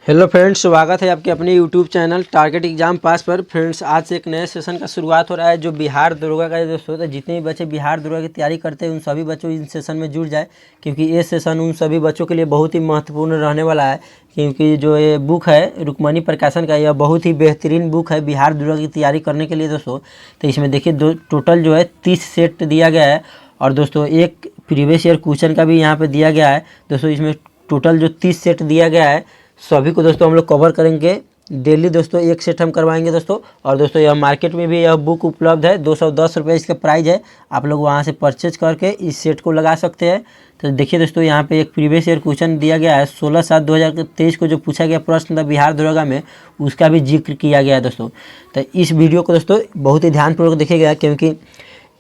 Hello friends, स्वागत है आपके अपने यूट्यूब चैनल टारगेट एग्जाम पास पर। फ्रेंड्स, आज से एक नए सेशन का शुरुआत हो रहा है। जो बिहार दरोगा का दोस्तों तो जितने भी बच्चे बिहार दरोगा की तैयारी करते हैं उन सभी बच्चों इन सेशन में जुड़ जाए, क्योंकि ये सेशन उन सभी बच्चों के लिए बहुत ही महत्वपूर्ण रहने वाला है। क्योंकि जो ये बुक है रुक्मणी प्रकाशन का, यह बहुत ही बेहतरीन बुक है बिहार दरोगा की तैयारी करने के लिए दोस्तों। तो इसमें देखिए टोटल जो है 30 सेट दिया गया है, और दोस्तों एक प्रीवियस ईयर क्वेश्चन का भी यहाँ पर दिया गया है दोस्तों। इसमें टोटल जो 30 सेट दिया गया है सभी को दोस्तों हम लोग कवर करेंगे डेली दोस्तों। एक सेट हम करवाएंगे दोस्तों। और दोस्तों यह मार्केट में भी यह बुक उपलब्ध है, 210 रुपये इसका प्राइस है। आप लोग वहां से परचेज करके इस सेट को लगा सकते हैं। तो देखिए दोस्तों, यहाँ पे एक प्रीवियस ईयर क्वेश्चन दिया गया है 16/7/2023 को जो पूछा गया प्रश्न था बिहार दरोगा में, उसका भी जिक्र किया गया है दोस्तों। तो इस वीडियो को दोस्तों बहुत ही ध्यानपूर्वक देखिएगा, क्योंकि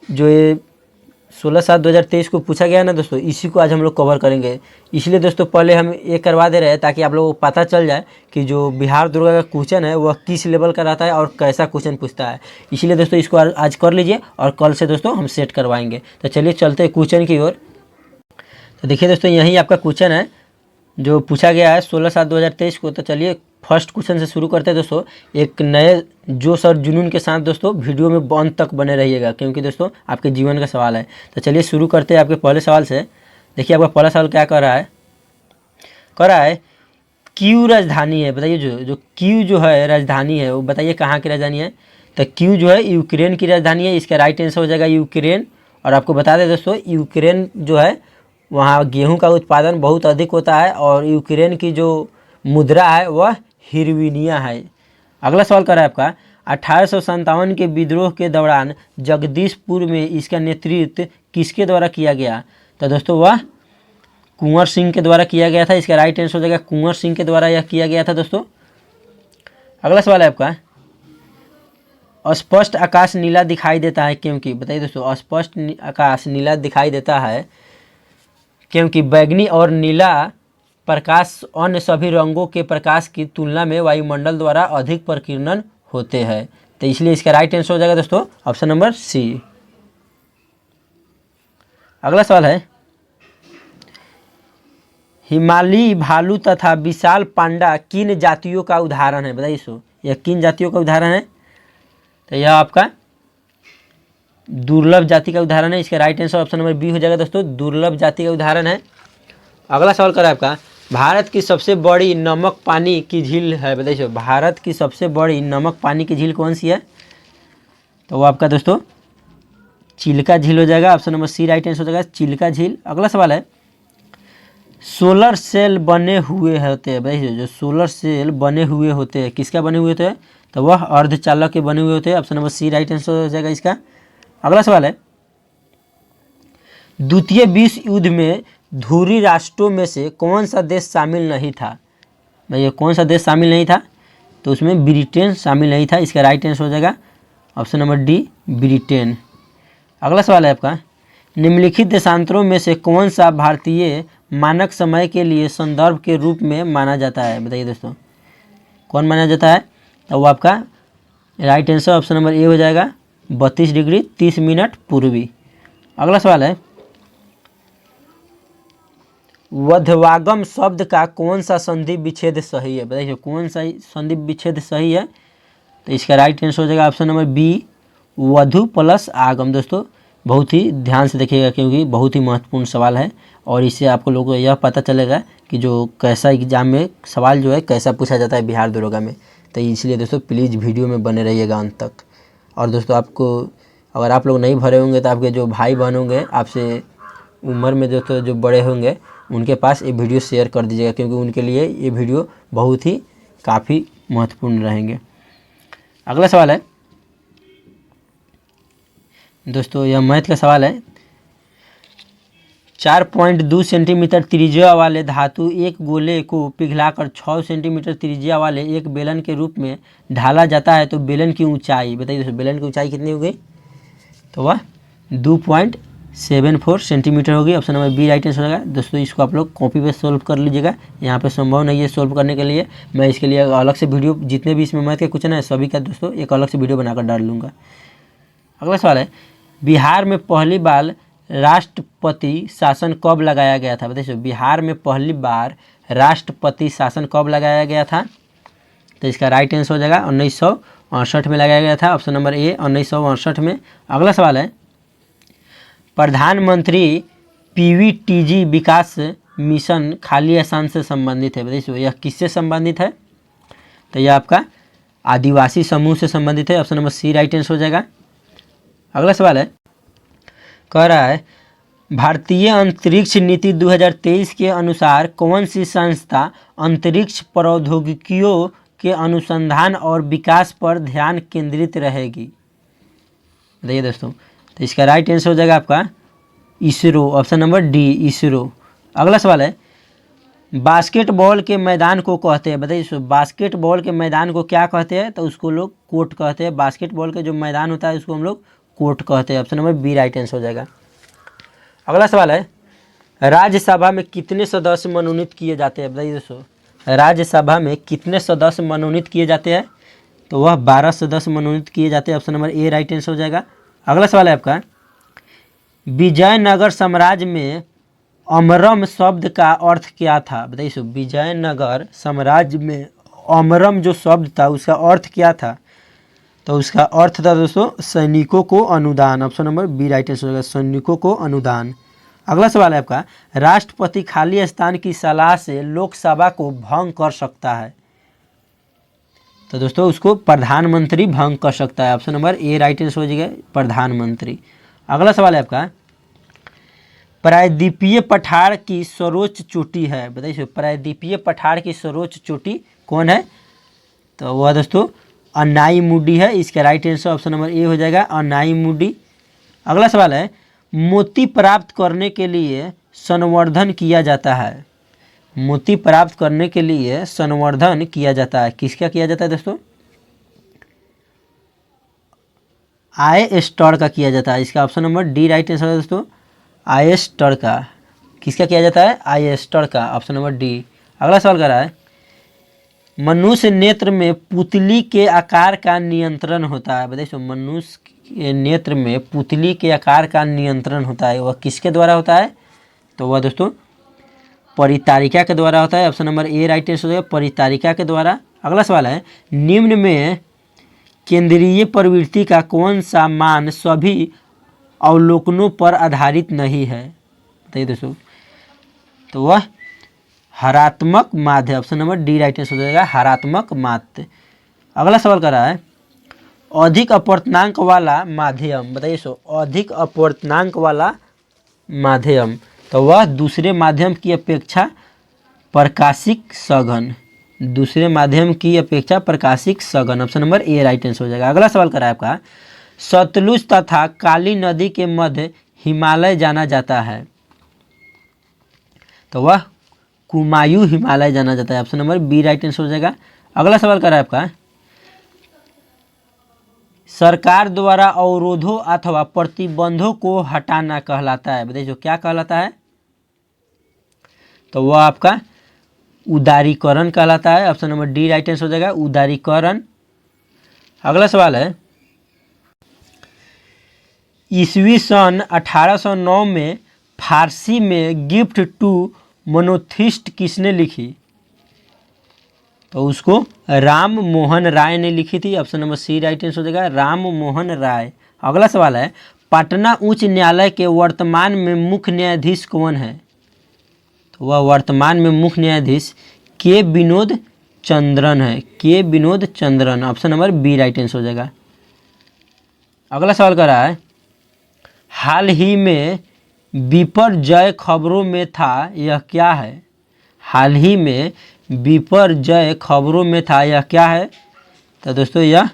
जो ये 16/7/2023 को पूछा गया ना दोस्तों, इसी को आज हम लोग कवर करेंगे। इसलिए दोस्तों पहले हम ये करवा दे रहे हैं ताकि आप लोगों को पता चल जाए कि जो बिहार दरोगा का क्वेश्चन है वह किस लेवल का रहता है और कैसा क्वेश्चन पूछता है। इसलिए दोस्तों इसको आज कर लीजिए और कल से दोस्तों हम सेट करवाएंगे। तो चलिए चलते हैं क्वेश्चन की ओर। तो देखिए दोस्तों, यही आपका क्वेश्चन है जो पूछा गया है 16/7/2023 को। तो चलिए फर्स्ट क्वेश्चन से शुरू करते हैं दोस्तों। एक नए जोश और जुनून के साथ दोस्तों वीडियो में अंत तक बने रहिएगा, क्योंकि दोस्तों आपके जीवन का सवाल है। तो चलिए शुरू करते हैं आपके पहले सवाल से। देखिए आपका पहला सवाल क्या कर रहा है क्यू राजधानी है, बताइए। जो क्यू जो है राजधानी है वो बताइए कहाँ की राजधानी है। तो क्यू जो है यूक्रेन की राजधानी है। इसका राइट आंसर हो जाएगा यूक्रेन। और आपको बता दें दोस्तों, यूक्रेन जो है वहाँ गेहूं का उत्पादन बहुत अधिक होता है, और यूक्रेन की जो मुद्रा है वह हिरविनिया है। अगला सवाल कर रहा है आपका 1857 के विद्रोह के दौरान जगदीशपुर में इसका नेतृत्व किसके द्वारा किया गया। तो दोस्तों वह कुंवर सिंह के द्वारा किया गया था। इसका राइट आंसर हो जाएगा कुंवर सिंह के द्वारा यह किया गया था दोस्तों। अगला सवाल है आपका अस्पष्ट आकाश नीला दिखाई देता है क्योंकि, बताइए दोस्तों अस्पष्ट आकाश नीला दिखाई देता है क्योंकि बैगनी और नीला प्रकाश अन्य सभी रंगों के प्रकाश की तुलना में वायुमंडल द्वारा अधिक प्रकीर्णन होते हैं। तो इसलिए इसका राइट आंसर हो जाएगा दोस्तों ऑप्शन नंबर सी। अगला सवाल है हिमालयी भालू तथा विशाल पांडा किन जातियों का उदाहरण है, बताइए। सो यह किन जातियों का उदाहरण है। तो यह आपका दुर्लभ जाति का उदाहरण है। इसका right answer option number B हो जाएगा दोस्तों, दुर्लभ जाति का उदाहरण है। अगला सवाल करा आपका भारत की सबसे बड़ी नमक पानी की झील है, बताइए। भारत की सबसे बड़ी नमक पानी की झील कौन सी है। तो वो आपका दोस्तों चिल्का झील हो जाएगा। Option number C right answer हो जाएगा, चिल्का झील। अगला सवाल है सोलर सेल बने हुए होते हैं, बताइए। जो सोलर सेल बने हुए होते हैं किसका बने हुए होते हैं। तो वह अर्धचालक के बने हुए होते हैं। Option number C right answer हो जाएगा इसका। अगला सवाल है द्वितीय विश्व युद्ध में धुरी राष्ट्रों में से कौन सा देश शामिल नहीं था। भैया कौन सा देश शामिल नहीं था। तो उसमें ब्रिटेन शामिल नहीं था। इसका राइट आंसर हो जाएगा ऑप्शन नंबर डी ब्रिटेन। अगला सवाल है आपका निम्नलिखित देशांतरों में से कौन सा भारतीय मानक समय के लिए संदर्भ के रूप में माना जाता है, बताइए दोस्तों कौन माना जाता है। तो वो आपका राइट आंसर ऑप्शन नंबर ए हो जाएगा 32 डिग्री 30 मिनट पूर्वी। अगला सवाल है वधवागम शब्द का कौन सा संधि विच्छेद सही है, बताइए कौन सा संधि विच्छेद सही है। तो इसका राइट आंसर हो जाएगा ऑप्शन नंबर बी वधु प्लस आगम। दोस्तों बहुत ही ध्यान से देखिएगा, क्योंकि बहुत ही महत्वपूर्ण सवाल है, और इससे आपको लोगों को यह पता चलेगा कि जो कैसा एग्जाम में सवाल जो है कैसा पूछा जाता है बिहार दरोगा में। तो इसलिए दोस्तों प्लीज़ वीडियो में बने रहिएगा अंत तक। और दोस्तों आपको अगर आप लोग नहीं भरे होंगे तो आपके जो भाई बहन होंगे आपसे उम्र में दोस्तों जो बड़े होंगे उनके पास ये वीडियो शेयर कर दीजिएगा, क्योंकि उनके लिए ये वीडियो बहुत ही काफ़ी महत्वपूर्ण रहेंगे। अगला सवाल है दोस्तों, यह मैथ का सवाल है 4.2 सेंटीमीटर त्रिज्या वाले धातु एक गोले को पिघलाकर 6 सेंटीमीटर त्रिज्या वाले एक बेलन के रूप में ढाला जाता है तो बेलन की ऊंचाई, बताइए दोस्तों बेलन की ऊंचाई कितनी हो गई। तो वह 2.74 सेंटीमीटर होगी। Option number B right answer होगा दोस्तों। इसको आप लोग कॉपी पे सोल्व कर लीजिएगा, यहाँ पे संभव नहीं है सोल्व करने के लिए। मैं इसके लिए अलग से वीडियो जितने भी इसमें मैथ के क्वेश्चन है सभी का दोस्तों एक अलग से वीडियो बनाकर डाल लूँगा। अगला सवाल है बिहार में पहली बार राष्ट्रपति शासन कब लगाया गया था, बताइए। बिहार में पहली बार राष्ट्रपति शासन कब लगाया गया था? तो इसका राइट आंसर हो जाएगा 1968 में लगाया गया था, ऑप्शन नंबर ए 1968 में। अगला सवाल है, प्रधानमंत्री पीवीटीजी विकास मिशन खाली स्थान से संबंधित है, बताइए यह किससे संबंधित है? तो यह आपका आदिवासी समूह से संबंधित है, option number C right answer हो जाएगा। अगला सवाल है, कह रहा है भारतीय अंतरिक्ष नीति 2023 के अनुसार कौन सी संस्था अंतरिक्ष प्रौद्योगिकियों के अनुसंधान और विकास पर ध्यान केंद्रित रहेगी? बताइए दोस्तों। तो इसका राइट आंसर हो जाएगा आपका ISRO, option number D ISRO. अगला सवाल है, बास्केटबॉल के मैदान को कहते हैं, बताइए बास्केटबॉल के मैदान को क्या कहते हैं? तो उसको लोग कोर्ट कहते हैं। बास्केटबॉल के जो मैदान होता है उसको हम लोग कोर्ट कहते हैं, option number B right answer हो जाएगा। अगला सवाल है, राज्यसभा में कितने सदस्य मनोनीत किए जाते हैं? बताइए दोस्तों, राज्यसभा में कितने सदस्य मनोनीत किए जाते हैं? तो वह 12 सदस्य मनोनीत किए जाते हैं, option number A right answer हो जाएगा। अगला सवाल है आपका, विजयनगर साम्राज्य में अमरम शब्द का अर्थ क्या था? बताइए विजयनगर साम्राज्य में अमरम जो शब्द था उसका अर्थ क्या था? तो उसका अर्थ था दोस्तों सैनिकों को अनुदान, option number B right answer होगा, सैनिकों को अनुदान। अगला सवाल है आपका, राष्ट्रपति खाली स्थान की सलाह से लोकसभा को भंग कर सकता है? तो दोस्तों उसको प्रधानमंत्री भंग कर सकता है, option number A right answer हो जाएगा, प्रधानमंत्री। अगला सवाल है आपका, प्रायद्वीपीय पठार की सर्वोच्च चोटी है, बताइए प्रायद्वीपीय पठार की सर्वोच्च चोटी कौन है? तो वह दोस्तों अनाईमुडी है, इसका राइट आंसर ऑप्शन नंबर ए हो जाएगा, अनाईमुडी। अगला सवाल है, मोती प्राप्त करने के लिए संवर्धन किया जाता है, मोती प्राप्त करने के लिए संवर्धन किया जाता है, किसका किया जाता है दोस्तों? आई स्टार का किया जाता है, इसका option number D right answer है दोस्तों, आई स्टार का। किसका किया जाता है? आई स्टार का, ऑप्शन नंबर डी। अगला सवाल कर रहा है, मनुष्य नेत्र में पुतली के आकार का नियंत्रण होता है, बताइए मनुष्य के नेत्र में पुतली के आकार का नियंत्रण होता है, वह किसके द्वारा होता है? तो वह दोस्तों परितारिका के द्वारा होता है, option number A right answer हो जाएगा, परितारिका के द्वारा। अगला सवाल है, निम्न में केंद्रीय प्रवृत्ति का कौन सा मान सभी अवलोकनों पर आधारित नहीं है? बताइए दोस्तों। तो वह हरात्मक माध्य, option number D right answer हो जाएगा, हरात्मक माध्य। अगला सवाल कर रहा है, अधिक अपूर्णांक वाला माध्यम, बताइए अधिक अपूर्णांक वाला माध्यम, तो वह दूसरे माध्यम की अपेक्षा प्रकाशिक सघन, दूसरे माध्यम की अपेक्षा प्रकाशिक सघन, option number A right answer हो जाएगा। अगला सवाल कर रहा है आपका, सतलुज तथा काली नदी के मध्य हिमालय जाना जाता है, तो वह कुमायूं हिमालय जाना जाता है, option number B right answer हो जाएगा। अगला सवाल कर रहा है आपका, सरकार द्वारा अवरोधों अथवा प्रतिबंधों को हटाना कहलाता है, बताइए क्या कहलाता है? तो वह आपका उदारीकरण कहलाता है, option number D right answer हो जाएगा, उदारीकरण। अगला सवाल है, ईस्वी सन 1809 में फारसी में गिफ्ट टू मोनोथिस्ट किसने लिखी? तो उसको राम मोहन राय ने लिखी थी, option number C right answer हो जाएगा, राम मोहन राय। अगला सवाल है, पटना उच्च न्यायालय के वर्तमान में मुख्य न्यायाधीश कौन है? तो वह वर्तमान में मुख्य न्यायाधीश के विनोद चंद्रन है, K Vinod Chandran, option number B right answer हो जाएगा। अगला सवाल कर रहा है, हाल ही में विपर्जय खबरों में था, यह क्या है? हाल ही में विपर्जय खबरों में था, यह क्या है? तो दोस्तों यह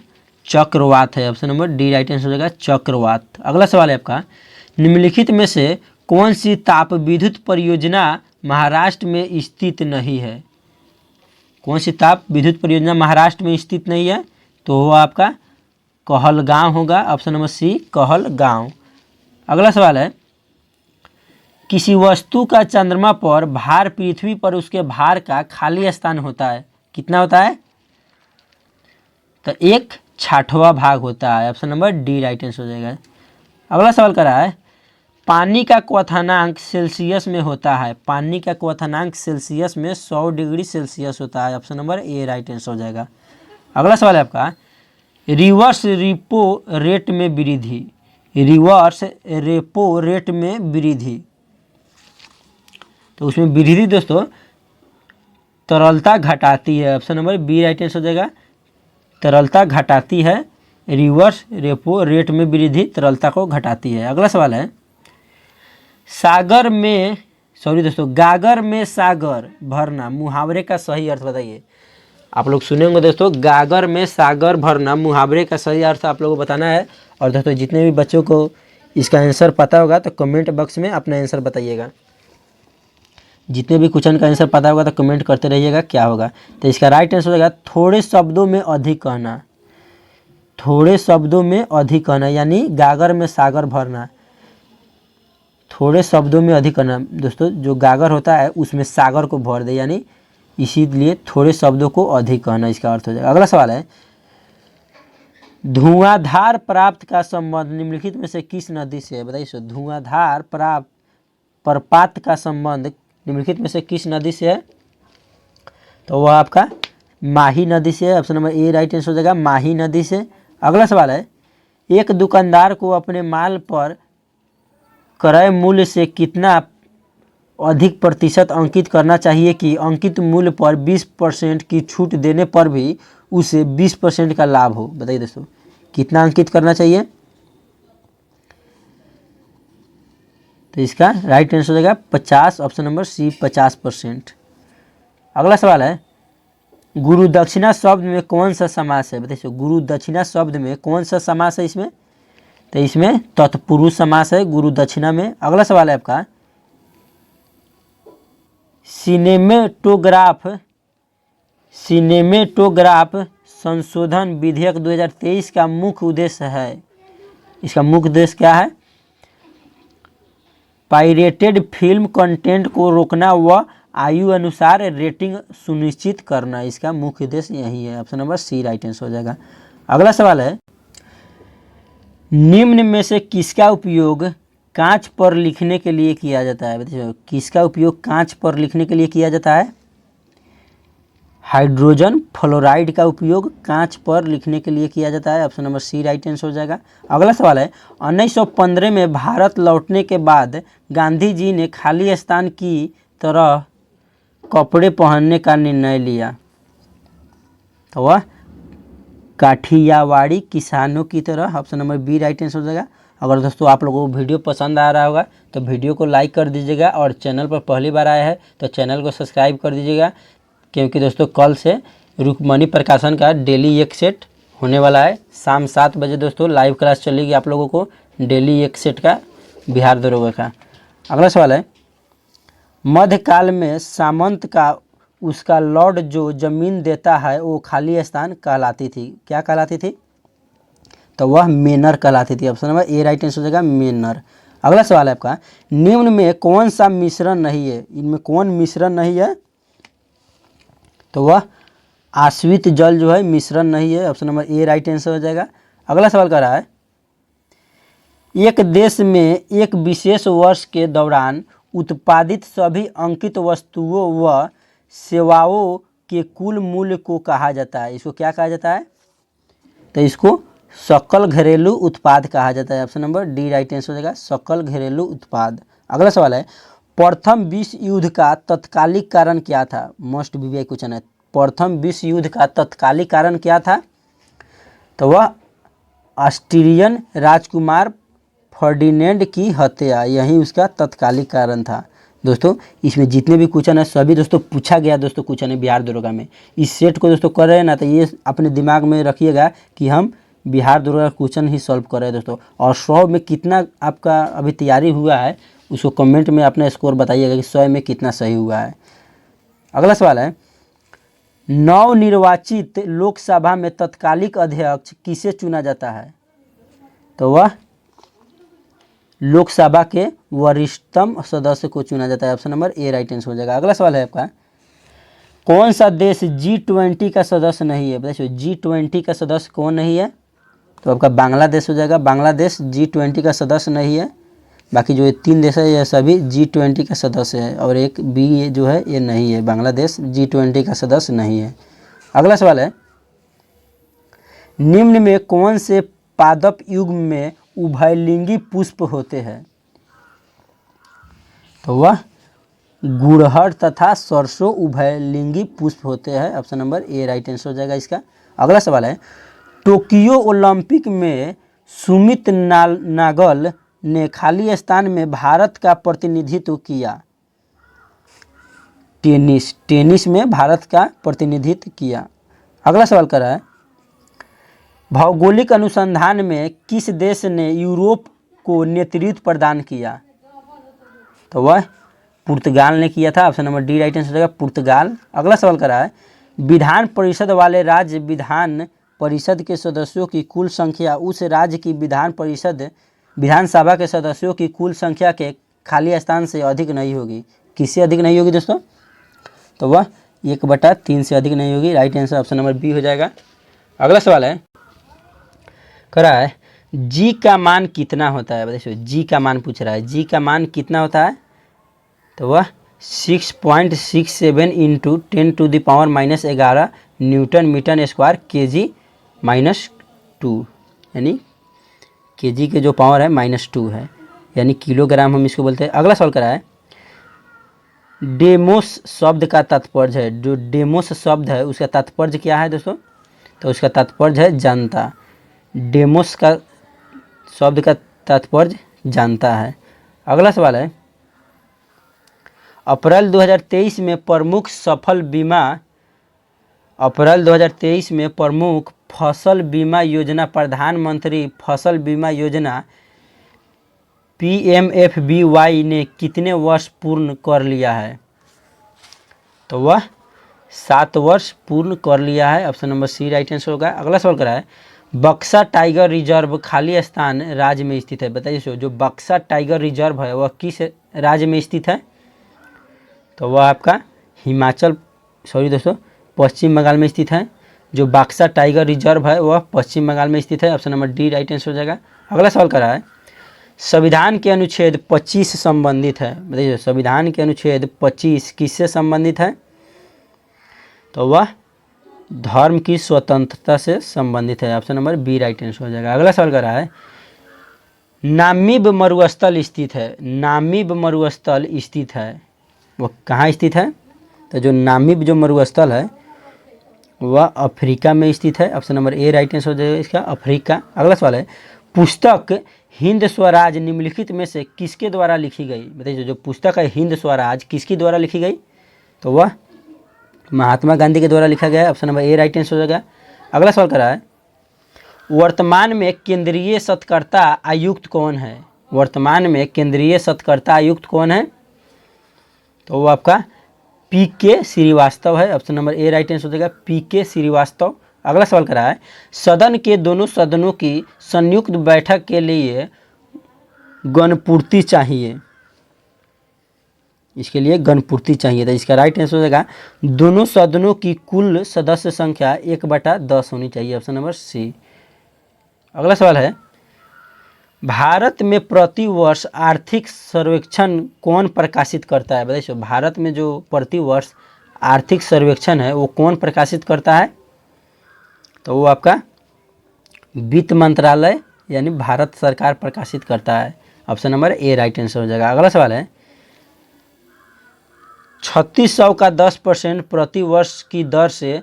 चक्रवात है, option number D right answer हो जाएगा, चक्रवात। अगला सवाल है आपका, निम्नलिखित में से कौन सी ताप विद्युत परियोजना महाराष्ट्र में स्थित नहीं है? कौन सी ताप विद्युत परियोजना महाराष्ट्र में स्थित नहीं है? तो वो आपका कहलगांव होगा, ऑप्शन नंबर सी कहलगांव। अगला सवाल है, किसी वस्तु का चंद्रमा पर भार पृथ्वी पर उसके भार का खाली स्थान होता है, कितना होता है? तो 1/6 भाग होता है, option number D right answer हो जाएगा। अगला सवाल कर रहा है, पानी का क्वथनांक सेल्सियस में होता है, पानी का क्वथनांक सेल्सियस में 100 डिग्री सेल्सियस होता है। Option number A right answer हो जाएगा। अगला सवाल है आपका, रिवर्स रेपो रेट में वृद्धि, रिवर्स रेपो रेट में वृद्धि, तो उसमें वृद्धि दोस्तों तरलता घटाती है। Option number B right answer हो जाएगा, तरलता घटाती है। रिवर्स रेपो रेट में वृद्धि तरलता को घटाती है। अगला सवाल है, सागर में गागर में सागर भरना मुहावरे का सही अर्थ बताइए। आप लोग सुने होंगे दोस्तों, गागर में सागर भरना मुहावरे का सही अर्थ आप लोगों को बताना है। और दोस्तों जितने भी बच्चों को इसका आंसर पता होगा तो कमेंट बॉक्स में अपना आंसर बताइएगा। जितने भी क्वेश्चन का आंसर पता होगा तो कमेंट करते रहिएगा क्या होगा। तो इसका राइट आंसर हो जाएगा थोड़े शब्दों में अधिक कहना, थोड़े शब्दों में अधिक कहना, यानी गागर में सागर भरना, थोड़े शब्दों में अधिक कहना। दोस्तों जो गागर होता है उसमें सागर को भर दे, यानी इसीलिए थोड़े शब्दों को अधिक कहना इसका अर्थ हो जाएगा। अगला सवाल है, धुआंधार प्राप्त का संबंध निम्नलिखित में से किस नदी से है, बताइए। धुआंधार प्रपात का संबंध निम्नलिखित में से किस नदी से है, तो वह आपका माही नदी से है। Option number A right answer हो जाएगा, माही नदी से। अगला सवाल है, एक दुकानदार को अपने माल पर क्रय मूल्य से कितना अधिक प्रतिशत अंकित करना चाहिए कि अंकित मूल्य पर 20% की छूट देने पर भी उसे 20% का लाभ हो, बताइए दोस्तों कितना अंकित करना चाहिए। तो इसका राइट आंसर हो जाएगा 50, ऑप्शन नंबर सी 50%। अगला सवाल है, गुरु दक्षिणा शब्द में कौन सा समास है, बताइए। गुरु दक्षिणा शब्द में कौन सा समास है इसमें, तो इसमें तत्पुरुष समास है गुरु दक्षिणा में। अगला सवाल है आपका, सिनेमेटोग्राफ संशोधन विधेयक 2023 का मुख्य उद्देश्य है, इसका मुख्य उद्देश्य क्या है। पायरेटेड फिल्म कंटेंट को रोकना व आयु अनुसार रेटिंग सुनिश्चित करना, इसका मुख्य उद्देश्य यही है। Option number C right answer हो जाएगा। अगला सवाल है, निम्न में से किसका उपयोग कांच पर लिखने के लिए किया जाता है, बताइए। किसका उपयोग कांच पर लिखने के लिए किया जाता है। हाइड्रोजन फ्लोराइड का उपयोग कांच पर लिखने के लिए किया जाता है। Option number C right answer हो जाएगा। अगला सवाल है, 1915 में भारत लौटने के बाद गांधी जी ने खाली स्थान की तरह कपड़े पहनने का निर्णय लिया, तो वह काठियावाड़ी किसानों की तरह। Option number B right answer हो जाएगा। अगर दोस्तों आप लोगों को वीडियो पसंद आ रहा होगा तो वीडियो को लाइक कर दीजिएगा, और चैनल पर पहली बार आया है तो चैनल को सब्सक्राइब कर दीजिएगा, क्योंकि दोस्तों कल से रुक्मणी प्रकाशन का डेली एक सेट होने वाला है। शाम 7 बजे दोस्तों लाइव क्लास चलेगी आप लोगों को डेली एक सेट का बिहार दरोगा का। अगला सवाल है, मध्यकाल में सामंत का उसका लॉर्ड जो जमीन देता है वो खाली स्थान कहलाती थी, क्या कहलाती थी, तो वह मेनर कहलाती थी। Option number A right answer हो जाएगा, मेनर। अगला सवाल है आपका, निम्न में कौन सा मिश्रण नहीं है, इनमें कौन मिश्रण नहीं है, तो वह आश्रित जल जो है मिश्रण नहीं है। Option number A right answer हो जाएगा। अगला सवाल कर रहा है, एक देश में एक विशेष वर्ष के दौरान उत्पादित सभी अंकित वस्तुओं व सेवाओं के कुल मूल्य को कहा जाता है, इसको क्या कहा जाता है, तो इसको सकल घरेलू उत्पाद कहा जाता है। Option number D right answer हो जाएगा, सकल घरेलू उत्पाद। अगला सवाल है, प्रथम विश्व युद्ध का तत्कालिक कारण क्या था, मोस्ट वीवीआई क्वेश्चन है। प्रथम विश्व युद्ध का तत्कालिक कारण क्या था, तो वह ऑस्ट्रियन राजकुमार फर्डिनेंड की हत्या, यही उसका तत्कालिक कारण था। दोस्तों इसमें जितने भी क्वेश्चन है सभी दोस्तों पूछा गया दोस्तों क्वेश्चन है बिहार दरोगा में। इस सेट को दोस्तों कर रहे हैं ना, तो ये अपने दिमाग में रखिएगा कि हम बिहार दरोगा क्वेश्चन ही सॉल्व कर रहे हैं दोस्तों। और 100 में कितना आपका अभी तैयारी हुआ है उसको कमेंट में अपना स्कोर बताइएगा कि 100 में कितना सही हुआ है। अगला सवाल है, नवनिर्वाचित लोकसभा में तत्कालिक अध्यक्ष किसे चुना जाता है, तो वह लोकसभा के वरिष्ठतम सदस्य को चुना जाता है। Option number A right answer हो जाएगा। अगला सवाल है आपका, कौन सा देश G20 का सदस्य नहीं है, बताइए। G20 का सदस्य कौन नहीं है, तो आपका बांग्लादेश हो जाएगा। बांग्लादेश G20 का सदस्य नहीं है। बाकी जो ये 3 देश है ये सभी G20 का सदस्य है, और एक बी ये जो है ये नहीं है, बांग्लादेश G20 का सदस्य नहीं है। अगला सवाल है, निम्न में कौन से पादप युग में उभयलिंगी पुष्प होते हैं? तो वह गुड़हल तथा सरसों उभयलिंगी पुष्प होते हैं। Option number A right answer हो जाएगा इसका। अगला सवाल है, टोक्यो ओलंपिक में सुमित नागल ने खाली स्थान में भारत का प्रतिनिधित्व किया। टेनिस में भारत का प्रतिनिधित्व किया। अगला सवाल कर रहा है, भौगोलिक अनुसंधान में किस देश ने यूरोप को नेतृत्व प्रदान किया? तो वह पुर्तगाल ने किया था। Option number D right answer हो जाएगा, पुर्तगाल। अगला सवाल कर रहा है, विधान परिषद वाले राज्य विधान परिषद के सदस्यों की कुल संख्या उस राज्य की विधानसभा के सदस्यों की कुल संख्या के खाली स्थान से अधिक नहीं होगी। किससे अधिक नहीं होगी दोस्तों? तो वह 1/3 से अधिक नहीं होगी। Right answer option number B हो जाएगा। अगला सवाल है, कह रहा है जी का मान कितना होता है? बताइए, जी का मान पूछ रहा है, जी का मान कितना होता है? तो वह 6.67 into 10⁻⁻11 Newton metre square kg-2, यानी kg के जो पावर है -2 है, यानी किलोग्राम हम इसको बोलते हैं। अगला सवाल करा है, डेमोस शब्द का तात्पर्य है, जो डेमोस शब्द है उसका तात्पर्य क्या है दोस्तों? तो उसका तात्पर्य है जनता। डेमोस का शब्द का तात्पर्य जनता है। अगला सवाल है, अप्रैल 2023 में प्रमुख फसल बीमा योजना प्रधानमंत्री फसल बीमा योजना PMFBY ने कितने वर्ष पूर्ण कर लिया है? तो वह 7 वर्ष पूर्ण कर लिया है। Option number C right answer होगा। अगला सवाल करा है, बक्सा टाइगर रिजर्व खाली स्थान राज्य में स्थित है। बताइए, जो बक्सा टाइगर रिजर्व है वह किस राज्य में स्थित है? तो वह आपका पश्चिम बंगाल में स्थित है। जो बक्सा टाइगर रिजर्व है वह पश्चिम बंगाल में स्थित है। Option number D right answer हो जाएगा। अगला सवाल कर रहा है, संविधान के अनुच्छेद 25 संबंधित है। बताइए, संविधान के अनुच्छेद 25 किससे संबंधित है? तो वह धर्म की स्वतंत्रता से संबंधित है। Option number B right answer हो जाएगा। अगला सवाल कर रहा है, नामीब मरुस्थल स्थित है। नामीब मरुस्थल स्थित है, वह कहाँ स्थित है? तो जो नामीब जो मरुस्थल है वह अफ्रीका में स्थित है। Option number A right answer हो जाएगा इसका, अफ्रीका। अगला सवाल है, पुस्तक हिंद स्वराज निम्नलिखित में से किसके द्वारा लिखी गई? बताइए, जो पुस्तक है हिंद स्वराज किसके द्वारा लिखी गई? तो वह महात्मा गांधी के द्वारा लिखा गया है। Option number A right answer हो जाएगा। अगला सवाल कर रहा है, वर्तमान में केंद्रीय सत्कर्ता आयुक्त कौन है? वर्तमान में केंद्रीय सत्कर्ता आयुक्त कौन है? तो वो आपका PK श्रीवास्तव है। Option number A right answer हो जाएगा, PK श्रीवास्तव। अगला सवाल कर रहा है, सदन के दोनों सदनों की संयुक्त बैठक के लिए गणपूर्ति चाहिए। इसके लिए गणपूर्ति चाहिए था। इसका राइट आंसर हो जाएगा, दोनों सदनों की कुल सदस्य संख्या 1/10 होनी चाहिए। Option number C. अगला सवाल है, भारत में प्रतिवर्ष आर्थिक सर्वेक्षण कौन प्रकाशित करता है? बताइए, भारत में जो प्रतिवर्ष आर्थिक सर्वेक्षण है वो कौन प्रकाशित करता है? तो वो आपका वित्त मंत्रालय यानी भारत सरकार प्रकाशित करता है। Option number A right answer हो जाएगा। अगला सवाल है, 3600 का 10% प्रति वर्ष की दर से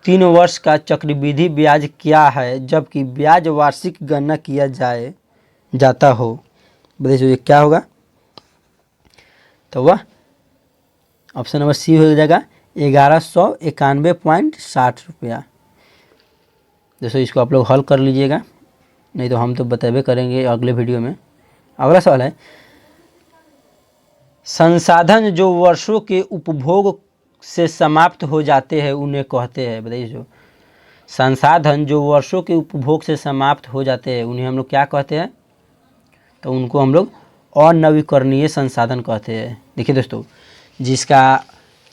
3 वर्ष का चक्रवृद्धि ब्याज क्या है, जबकि ब्याज वार्षिक गणना किया जाता हो? बताइए क्या होगा? तो वह ऑप्शन नंबर सी हो जाएगा, 1191.60 रुपया। दोस्तों इसको आप लोग हल कर लीजिएगा, नहीं तो हम तो बतेबे करेंगे अगले वीडियो में। अगला सवाल है, संसाधन जो वर्षों के उपभोग से समाप्त हो जाते हैं उन्हें कहते हैं। बताइए, जो संसाधन जो वर्षों के उपभोग से समाप्त हो जाते हैं उन्हें हम लोग क्या कहते हैं? तो उनको हम लोग अनवीकरणीय संसाधन कहते हैं। देखिए दोस्तों, जिसका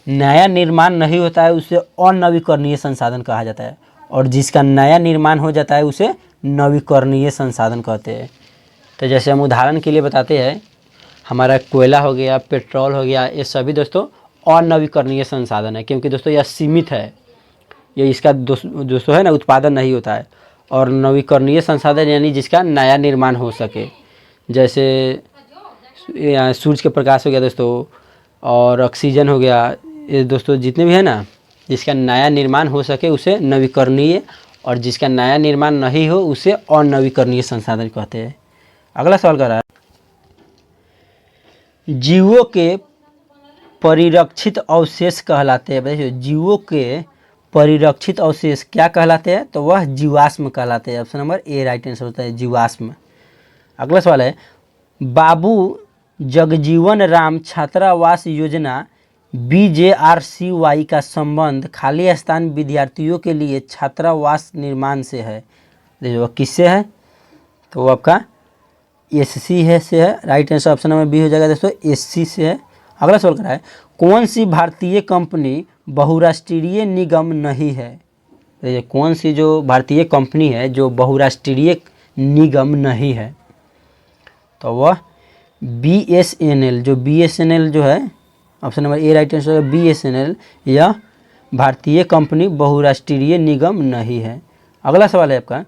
नया निर्माण नहीं होता है उसे अनवीकरणीय संसाधन कहा जाता है, और जिसका नया निर्माण हो जाता है उसे नवीकरणीय संसाधन कहते हैं। तो जैसे हम उदाहरण के लिए बताते हैं हमारा कोयला हो गया, पेट्रोल हो गया, ये सभी दोस्तों अनवीकरणीय संसाधन है, क्योंकि दोस्तों यह सीमित है, ये इसका दोस्तों है ना उत्पादन नहीं होता है। और नवीकरणीय संसाधन यानी जिसका नया निर्माण हो सके, जैसे सूरज के प्रकाश हो गया दोस्तों, और ऑक्सीजन हो गया, ये दोस्तों जितने भी है ना जिसका नया निर्माण हो सके उसे नवीकरणीय, और जिसका नया निर्माण नहीं हो उसे अनवीकरणीय संसाधन कहते हैं। अगला सवाल कर रहा है, जीवों के परिरक्षित अवशेष कहलाते हैं। बताइए जीवों के परिरक्षित अवशेष क्या कहलाते हैं? तो वह जीवाश्म कहलाते हैं। Option number A right answer होता है, जीवाश्म। अगला सवाल है, बाबू जगजीवन राम छात्रावास योजना BJRCY का संबंध खाली स्थान विद्यार्थियों के लिए छात्रावास निर्माण से है। देखिए वह किससे है? तो वो आपका SC है से है। Right answer option number B हो जाएगा दोस्तों, SC से है। अगला सवाल करा है, कौन सी भारतीय कंपनी बहुराष्ट्रीय निगम नहीं है? देखिए कौन सी जो भारतीय कंपनी है जो बहुराष्ट्रीय निगम नहीं है? तो वह BSNL, जो BSNL जो है, option number A right answer है BSNL, यह भारतीय कंपनी बहुराष्ट्रीय निगम नहीं है। अगला सवाल है आपका,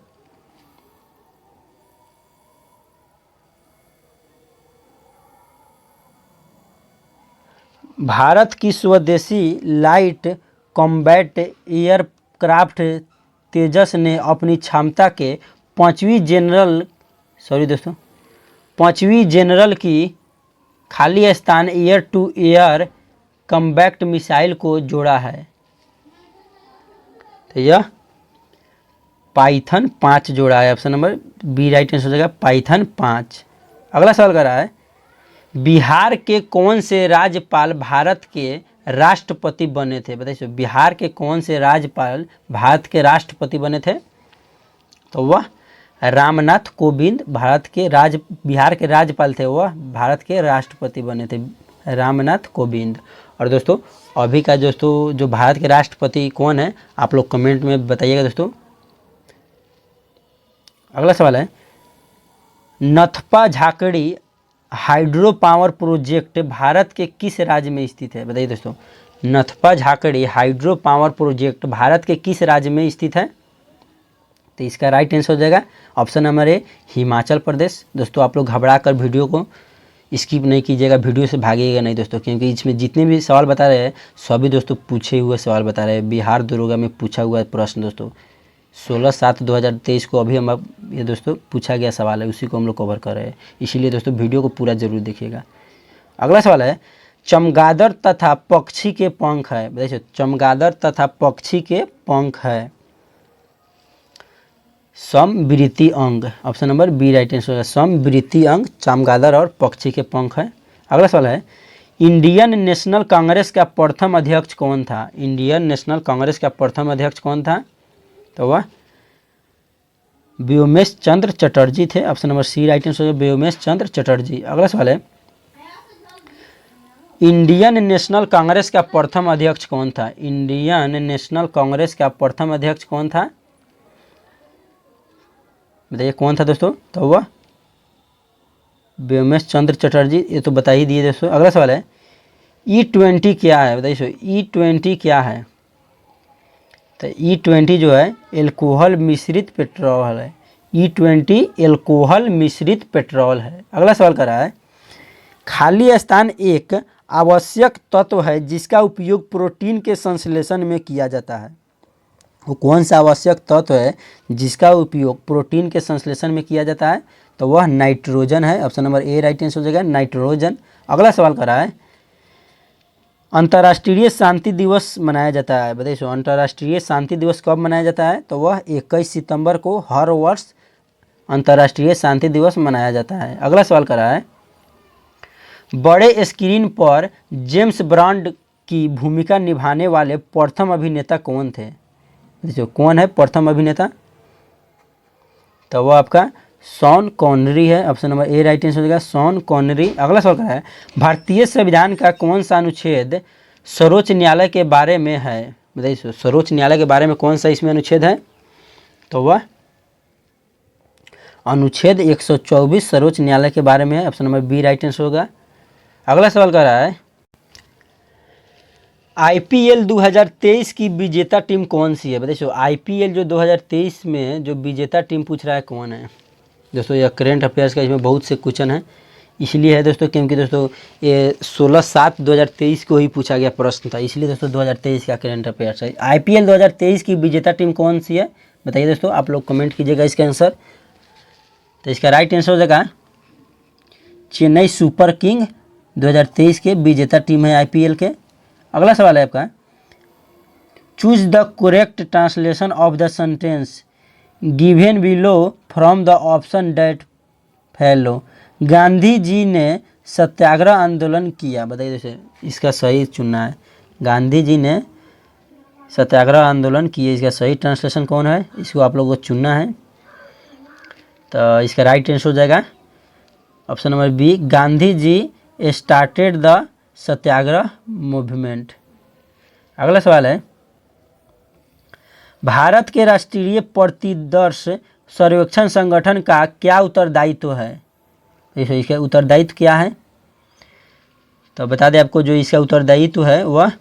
भारत की स्वदेशी लाइट कॉम्बैट एयरक्राफ्ट तेजस ने अपनी क्षमता के पांचवी जनरल की खाली स्थान air to air combat missile को जोड़ा है। तो यह पाइथन 5 जोड़ा है। Option number B right answer हो जाएगा, पाइथन 5। अगला सवाल कर रहा है, बिहार के कौन से राज्यपाल भारत के राष्ट्रपति बने थे? बताइए बिहार के कौन से राज्यपाल भारत के राष्ट्रपति बने थे? तो वह रामनाथ कोविंद बिहार के राज्यपाल थे, वह भारत के राष्ट्रपति बने थे, रामनाथ कोविंद। और दोस्तों अभी का दोस्तों जो भारत के राष्ट्रपति कौन है आप लोग कमेंट में बताइएगा दोस्तों। अगला सवाल है, Nathpa Jhakri hydro power project Bharat के किस राज्य में स्थित है? बताइए दोस्तों, Nathpa Jhakri hydro power project Bharat के किस राज्य में स्थित है? तो इसका राइट आंसर हो जाएगा ऑप्शन नंबर ए, हिमाचल प्रदेश। दोस्तों आप लोग घबरा कर वीडियो को स्किप नहीं कीजिएगा, वीडियो से भागिएगा नहीं दोस्तों, क्योंकि इसमें जितने भी सवाल बता रहे हैं सभी दोस्तों पूछे हुए सवाल बता रहे हैं। बिहार दरोगा में पूछा हुआ प्रश्न दोस्तों 16/7/2023 को अभी हम ये दोस्तों पूछा गया सवाल है, उसी को हम लोग कवर कर रहे हैं, इसीलिए दोस्तों वीडियो को पूरा जरूर देखिएगा। अगला सवाल है, चमगादड़ तथा पक्षी के पंख है। बताइए चमगादड़ तथा पक्षी के पंख है, समवृत्ति अंग। Option number B right answer है, समवृत्ति अंग चमगादड़ और पक्षी के पंख है। अगला सवाल है, इंडियन नेशनल कांग्रेस का प्रथम अध्यक्ष कौन था? इंडियन नेशनल कांग्रेस का प्रथम अध्यक्ष कौन था? तो वह व्योमेश चंद्र चटर्जी थे। Option number C right answer है, व्योमेश चंद्र चटर्जी। अगला सवाल है, इंडियन नेशनल कांग्रेस का प्रथम अध्यक्ष कौन था? इंडियन नेशनल कांग्रेस का प्रथम अध्यक्ष कौन था? बताइए कौन था दोस्तों? तो वह व्योमेश चंद्र चटर्जी, ये तो बता ही दिए दोस्तों। अगला सवाल है, E20 क्या है? बताइए E20 क्या है? तो E20 जो है एल्कोहल मिश्रित पेट्रोल है, E20 एल्कोहल मिश्रित पेट्रोल है। अगला सवाल कर रहा है, खाली स्थान एक आवश्यक तत्व है जिसका उपयोग प्रोटीन के संश्लेषण में किया जाता है। वो कौन सा आवश्यक तत्व है जिसका उपयोग प्रोटीन के संश्लेषण में किया जाता है? तो वह नाइट्रोजन है। Option number A right answer हो जाएगा, नाइट्रोजन। अगला सवाल कर रहा है, अंतर्राष्ट्रीय शांति दिवस मनाया जाता है। बताइए अंतर्राष्ट्रीय शांति दिवस कब मनाया जाता है? तो वह 21 सितंबर को हर वर्ष अंतर्राष्ट्रीय शांति दिवस मनाया जाता है। अगला सवाल कर रहा है, बड़े स्क्रीन पर जेम्स बॉन्ड की भूमिका निभाने वाले प्रथम अभिनेता कौन थे? देखिए कौन है प्रथम अभिनेता? तो वह आपका शॉन कॉनरी है। Option number A right answer हो जाएगा, शॉन कॉनरी। अगला सवाल है, भारतीय संविधान का कौन सा अनुच्छेद सर्वोच्च न्यायालय के बारे में है? बताइए सर्वोच्च न्यायालय के बारे में कौन सा इसमें अनुच्छेद है? तो वह अनुच्छेद 124 सर्वोच्च न्यायालय के बारे में है। Option number B right answer होगा। अगला सवाल कह रहा है आईपीएल 2023 की विजेता टीम कौन सी है। बताइए आईपीएल जो 2023 में जो विजेता टीम पूछ रहा है कौन है। दोस्तों यह करंट अफेयर्स का, इसमें बहुत से क्वेश्चन हैं, इसलिए है दोस्तों क्योंकि दोस्तों ये 16/7/2023 को ही पूछा गया प्रश्न था, इसलिए दोस्तों 2023 का करंट अफेयर्स है। आईपीएल 2023 की विजेता टीम कौन सी है बताइए दोस्तों, आप लोग कमेंट कीजिएगा इसका आंसर। तो इसका राइट आंसर हो जाएगा चेन्नई सुपर किंग 2023 के विजेता टीम है आईपीएल के। अगला सवाल है आपका, choose the correct translation of the sentence given below from the option that follow. Gandhi ji ने सत्याग्रह आंदोलन किया। बताइए जैसे इसका सही चुनना है, गांधी जी ने सत्याग्रह आंदोलन किए, इसका सही ट्रांसलेशन कौन है, इसको आप लोगों को चुनना है। तो इसका राइट आंसर हो जाएगा option number B, Gandhi ji started the satyagraha movement. अगला सवाल है, भारत के राष्ट्रीय प्रतिदर्श सर्वेक्षण संगठन का क्या उत्तरदायित्व है। इसका उत्तरदायित्व क्या है, तो बता दें आपको, जो इसका उत्तरदायित्व है वह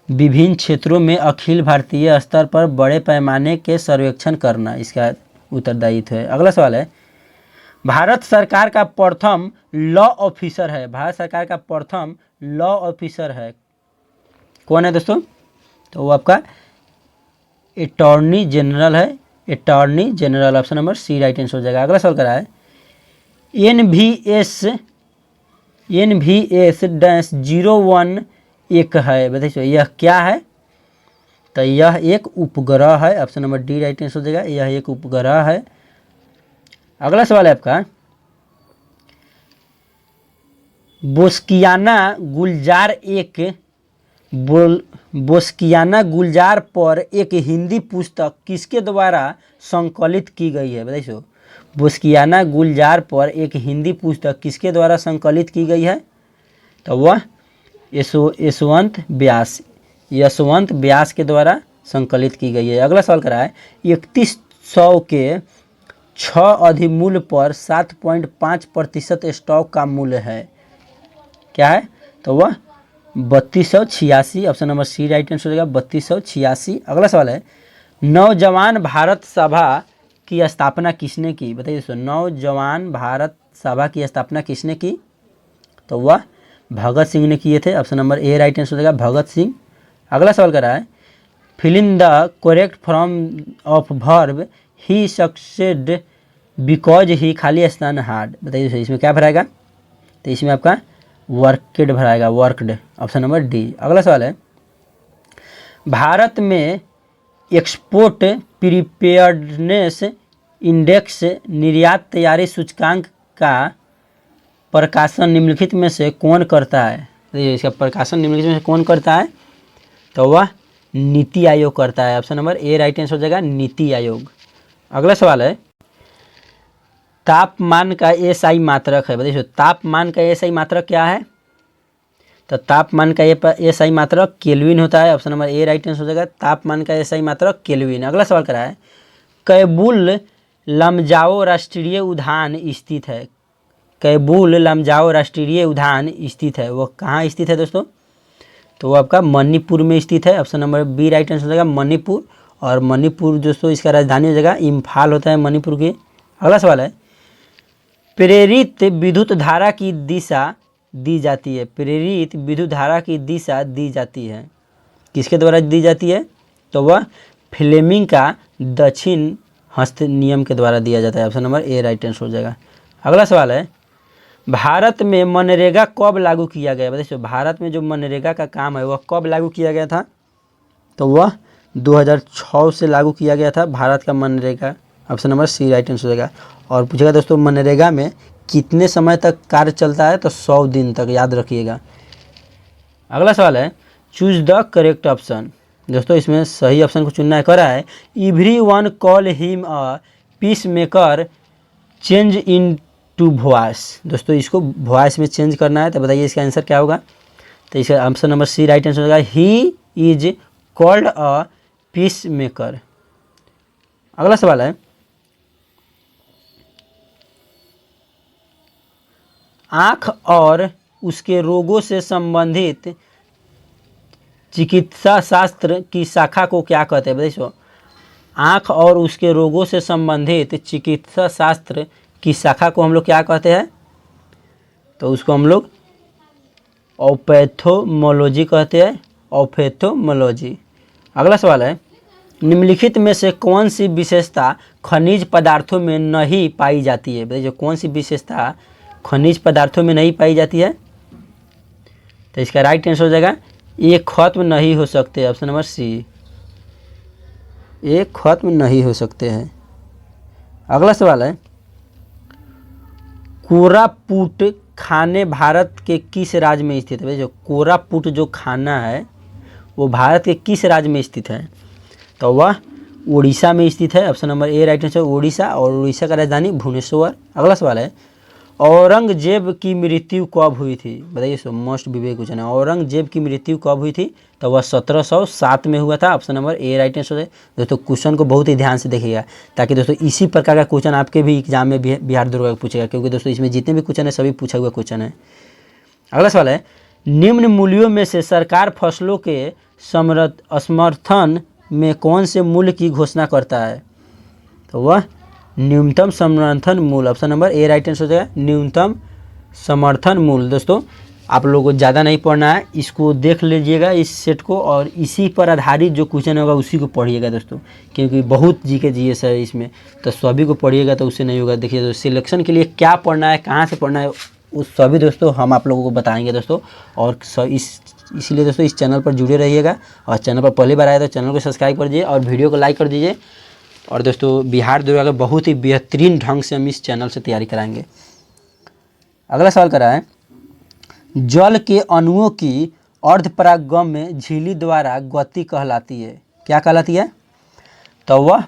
विभिन्न क्षेत्रों में अखिल भारतीय स्तर पर बड़े पैमाने के सर्वेक्षण करना इसका उत्तरदायित्व है। अगला सवाल है, भारत सरकार का प्रथम लॉ ऑफिसर है, भारत सरकार का प्रथम लॉ ऑफिसर है कौन है दोस्तों, तो वो आपका अटॉर्नी जनरल है, attorney general, option number C right answer हो जाएगा। अगला सवाल करा है, NVS-01 एक है, बताइए यह क्या है, तो यह एक उपग्रह है, option number D right answer हो जाएगा, यह एक उपग्रह है। अगला सवाल है आपका, बोस्कियाना गुलजार पर एक हिंदी पुस्तक किसके द्वारा संकलित की गई है। बताइए बोस्कियाना गुलजार पर एक हिंदी पुस्तक किसके द्वारा संकलित की गई है, तो वह यशवंत व्यास के द्वारा संकलित की गई है। अगला सवाल करा है, 3100 के 6 अधिमूल्य पर 7.5% स्टॉक का मूल्य है, क्या है, तो वह 3286, option number C right answer हो जाएगा 3286। अगला सवाल है, नौजवान भारत सभा की स्थापना किसने की। बताइए दोस्तों, नौजवान भारत सभा की स्थापना किसने की, तो वह भगत सिंह ने किए थे, option number A right answer हो जाएगा भगत सिंह। अगला सवाल कर रहा है, fill in the correct form of verb he succeed because he खाली स्थान हार्ड। बताइए इसमें क्या भराएगा, तो इसमें आपका वर्कड भराएगा, वर्कड, ऑप्शन नंबर डी। अगला सवाल है, भारत में एक्सपोर्ट प्रिपेयर्डनेस इंडेक्स निर्यात तैयारी सूचकांक का प्रकाशन निम्नलिखित में से कौन करता है। इसका प्रकाशन निम्नलिखित में से कौन करता है, तो वह नीति आयोग करता है, option number A right answer हो जाएगा नीति आयोग। अगला सवाल है, तापमान का एसआई मात्रक है। बताइए तापमान का एसआई मात्रक क्या है, तो तापमान का एसआई मात्रक केल्विन होता है, option number A right answer हो जाएगा तापमान का एसआई मात्रक केल्विन। अगला सवाल करा है, कैबुल लमजाओ राष्ट्रीय उद्यान स्थित है, कैबुल लमजाओ राष्ट्रीय उद्यान स्थित है, वो कहाँ स्थित है दोस्तों, तो वो आपका मणिपुर में स्थित है, option number B right answer हो जाएगा मणिपुर। और मणिपुर दोस्तों इसका राजधानी हो जाएगा इम्फाल होता है मणिपुर की। अगला सवाल है, प्रेरित विद्युत धारा की दिशा दी जाती है, प्रेरित विद्युत धारा की दिशा दी जाती है, किसके द्वारा दी जाती है, तो वह फ्लेमिंग का दक्षिण हस्त नियम के द्वारा दिया जाता है, option number A right answer हो जाएगा। अगला सवाल है, भारत में मनरेगा कब लागू किया गया। बताइए भारत में जो मनरेगा का काम है वह कब लागू किया गया था, तो वह 2006 से लागू किया गया था भारत का MNREGA, option number C right answer हो जाएगा। और पूछेगा दोस्तों मनरेगा में कितने समय तक कार्य चलता है, तो 100 दिन तक, याद रखिएगा। अगला सवाल है, चूज द करेक्ट ऑप्शन। दोस्तों इसमें सही ऑप्शन को चुनना है, कह रहा है everyone call him a peacemaker change into voice. दोस्तों इसको वॉइस में चेंज करना है, तो बताइए इसका आंसर क्या होगा, तो इसका option number C right answer होगा he is called a peacemaker. अगला सवाल है, आँख और उसके रोगों से संबंधित चिकित्सा शास्त्र की शाखा को क्या कहते हैं? बताइए। आँख और उसके रोगों से संबंधित चिकित्सा शास्त्र की शाखा को हम लोग क्या कहते हैं? तो उसको हम लोग ऑप्थेल्मोलॉजी कहते हैं, ऑप्थेल्मोलॉजी। अगला सवाल है, निम्नलिखित में से कौन सी विशेषता खनिज पदार्थों में नहीं पाई जाती है? बताइए, कौन सी विशेषता खनिज पदार्थों में नहीं पाई जाती है? तो इसका राइट आंसर हो जाएगा ये खत्म नहीं हो सकते, ऑप्शन नंबर सी, ये खत्म नहीं हो सकते हैं। अगला सवाल है, कोरापुट खाने भारत के किस राज्य में स्थित है? जो कोरापुट जो खाना है वो भारत के किस राज्य में स्थित है? तो वह उड़ीसा में स्थित है, option number A right answer Orissa, और उड़ीसा का राजधानी भुवनेश्वर। अगला सवाल है, औरंगजेब की मृत्यु कब हुई थी? बताइए। सो मोस्ट विवेक क्वेश्चन है, औरंगजेब की मृत्यु कब हुई थी? तो वह 1707 में हुआ था, option number A right answer है। दोस्तों क्वेश्चन को बहुत ही ध्यान से देखिएगा, ताकि दोस्तों इसी प्रकार का क्वेश्चन आपके भी एग्जाम में बिहार दुर्गा पूछेगा, क्योंकि दोस्तों इसमें जितने भी क्वेश्चन है सभी पूछा हुआ क्वेश्चन है। अगला सवाल है, निम्न मूल्यों में से सरकार फसलों के समर्थन में कौन से मूल्य की घोषणा करता है? तो वह न्यूनतम समर्थन मूल्य, option number A right answer हो जाएगा, न्यूनतम समर्थन मूल्य। दोस्तों आप लोगों को ज़्यादा नहीं पढ़ना है, इसको देख लीजिएगा इस सेट को, और इसी पर आधारित जो क्वेश्चन होगा उसी को पढ़िएगा दोस्तों, क्योंकि बहुत जीके जीएस है इसमें, तो सभी को पढ़िएगा तो उससे नहीं होगा। देखिए दोस्तों, सिलेक्शन के लिए क्या पढ़ना है, कहाँ से पढ़ना है, उस सभी दोस्तों हम आप लोगों को बताएंगे दोस्तों। और इसलिए दोस्तों इस चैनल पर जुड़े रहिएगा, और चैनल पर पहली बार आए तो चैनल को सब्सक्राइब कर दीजिए और वीडियो को लाइक कर दीजिए। और दोस्तों बिहार दुर्गा का बहुत ही बेहतरीन ढंग से हम इस चैनल से तैयारी कराएंगे। अगला सवाल करा है, जल के अणुओं की अर्धपरागम झिल्ली द्वारा गति कहलाती है, क्या कहलाती है? तो वह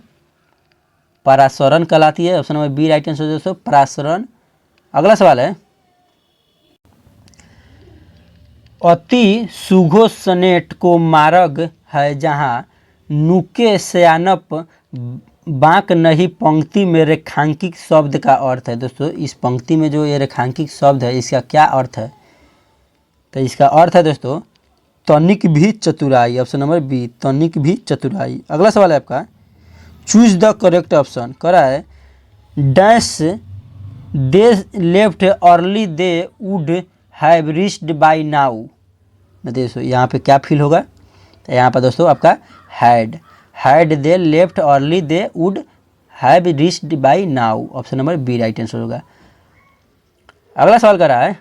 परासरण कहलाती है, option number B right answer दोस्तों, परासरण। अगला सवाल है, अति सुघोषनेट को मार्ग है जहाँ नुके सयानप बांक नहीं पंक्ति में रेखांकित शब्द का अर्थ है। दोस्तों इस पंक्ति में जो ये रेखांकित शब्द है इसका क्या अर्थ है? तो इसका अर्थ है दोस्तों तनिक भी चतुराई, ऑप्शन नंबर बी, तनिक भी चतुराई। अगला सवाल है आपका, चूज द करेक्ट ऑप्शन। करा है, dash they left early they would have reached by now. दोस्तों यहाँ पे क्या फील होगा? तो यहाँ पर दोस्तों आपका had they left early they would have reached by now, option number B right answer होगा। अगला सवाल कर रहा है,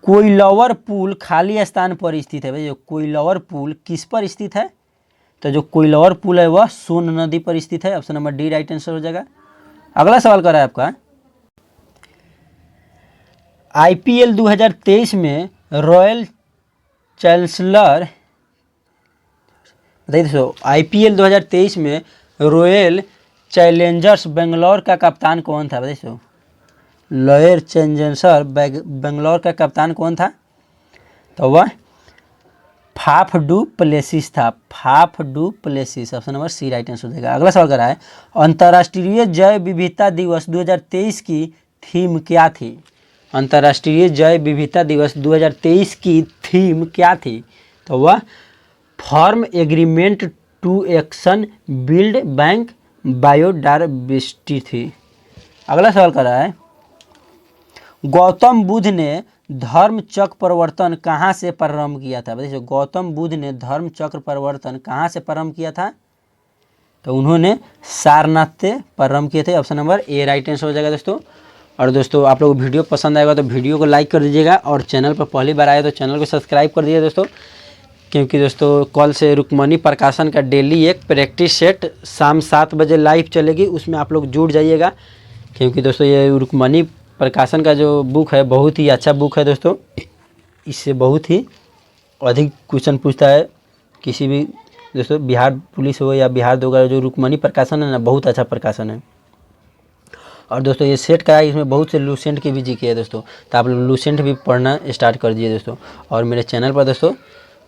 कोइलवर पुल खाली स्थान पर स्थित है। भाई जो कोइलवर पुल किस पर स्थित है? तो जो कोइलवर पुल है वह सोन नदी पर स्थित है, option number D right answer हो जाएगा। अगला सवाल कर रहा है आपका, आईपीएल 2023 में रॉयल चैलेंजर, बताइए दोस्तों, आईपीएल 2023 में रॉयल चैलेंजर्स बेंगलोर का कप्तान कौन था? बताइए दोस्तों, रॉयल चैलेंजर्स बेंगलोर का कप्तान कौन था? तो वह फाफ डू प्लेसिस था, Faf du Plessis, option number C right answer हो जाएगा। अगला सवाल कर रहा है, अंतर्राष्ट्रीय जैव विविधता दिवस 2023 की थीम क्या थी? अंतर्राष्ट्रीय जैव विविधता दिवस 2023 की थीम क्या थी? तो वह form agreement to action build bank biodiversity थी। अगला सवाल कर रहा है, गौतम बुद्ध ने धर्म चक्र परिवर्तन कहाँ से प्रारंभ किया था? बताइए, गौतम बुद्ध ने धर्म चक्र परिवर्तन कहाँ से प्रारंभ किया था? तो उन्होंने सारनाथ से प्रारंभ किए थे, option number A right answer हो जाएगा दोस्तों। और दोस्तों आप लोग वीडियो पसंद आएगा तो वीडियो को लाइक कर दीजिएगा, और चैनल पर पहली बार आए तो चैनल को सब्सक्राइब कर दीजिए दोस्तों, क्योंकि दोस्तों कल से रुक्मणी प्रकाशन का डेली एक प्रैक्टिस सेट शाम 7 बजे लाइव चलेगी, उसमें आप लोग जुड़ जाइएगा, क्योंकि दोस्तों ये रुक्मणी प्रकाशन का जो बुक है बहुत ही अच्छा बुक है दोस्तों, इससे बहुत ही अधिक क्वेश्चन पूछता है किसी भी दोस्तों, बिहार पुलिस हो या बिहार दुर्गा, जो रुक्मणी प्रकाशन है ना बहुत अच्छा प्रकाशन है। और दोस्तों ये सेट का है, इसमें बहुत से लूसेंट के भी जीके है दोस्तों, तो आप लोग लूसेंट भी पढ़ना स्टार्ट कर दिए दोस्तों। और मेरे चैनल पर दोस्तों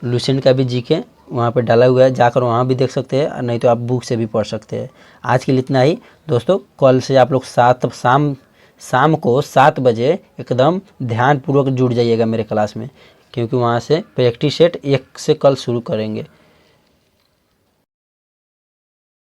लूसेंट का भी जीके वहाँ पर डाला हुआ है, जाकर वहाँ भी देख सकते हैं, और नहीं तो आप बुक से भी पढ़ सकते हैं। आज के लिए इतना ही दोस्तों, कल से आप लोग शाम शाम को 7 बजे एकदम ध्यानपूर्वक जुड़ जाइएगा मेरे क्लास में, क्योंकि वहाँ से प्रैक्टिस सेट 1 से कल शुरू करेंगे।